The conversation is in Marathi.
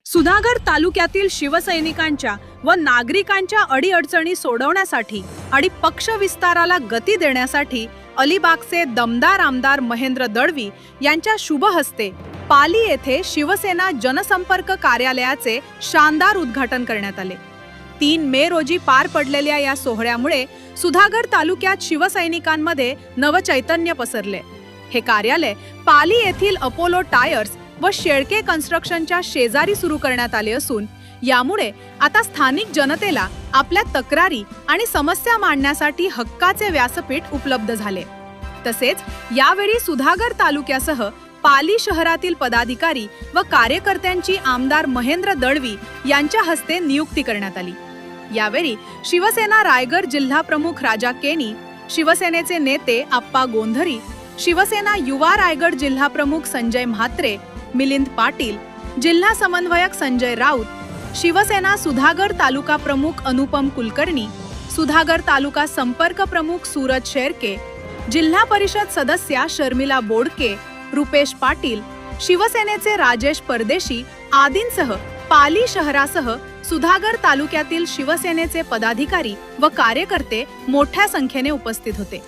सुधागड तालुक्यातील शिवसैनिकांच्या व नागरिकांच्या अडीअडचणी सोडवण्यासाठी आणि पक्ष विस्ताराला गती देण्यासाठी अलिबागचे दमदार आमदार महेंद्र दळवी यांच्या शुभ हस्ते पाली येथे शिवसेना जनसंपर्क कार्यालयाचे शानदार उद्घाटन करण्यात आले। 3 मे रोजी पार पडलेल्या या सोहळ्यामुळे सुधागड तालुक्यात शिवसैनिकांमध्ये नवचैतन्य पसरले। हे कार्यालय पाली येथील अपोलो टायर्स व शेळके कन्स्ट्रक्शनच्या शेजारी सुरू करण्यात आले असून यामुळे आता स्थानिक जनतेला आपल्या तक्रारी आणि समस्या मांडण्यासाठी हक्काचे व्यासपीठ उपलब्ध झाले। तसेच यावेळी सुधागड तालुक्यासह पाली शहरातील पदाधिकारी व कार्यकर्त्यांची आमदार महेंद्र दळवी यांच्या हस्ते नियुक्ती करण्यात आली। यावेळी शिवसेना रायगड जिल्हा प्रमुख राजा केनी, शिवसेनेचे नेते आप्पा गोंधरी, शिवसेना युवा रायगड जिल्हा प्रमुख संजय म्हात्रे, मिलिंद पाटील, जिल्हा समन्वयक संजय राऊत, शिवसेना सुधागड तालुका प्रमुख अनुपम कुलकर्णी, सुधागड तालुका संपर्क प्रमुख सूरज शेरके, जिल्हा परिषद सदस्या शर्मिला बोडके, रुपेश पाटील, शिवसेनेचे राजेश परदेशी आदींसह पाली शहरासह सुधागड तालुक्यातील शिवसेनेचे पदाधिकारी व कार्यकर्ते मोठ्या संख्येने उपस्थित होते।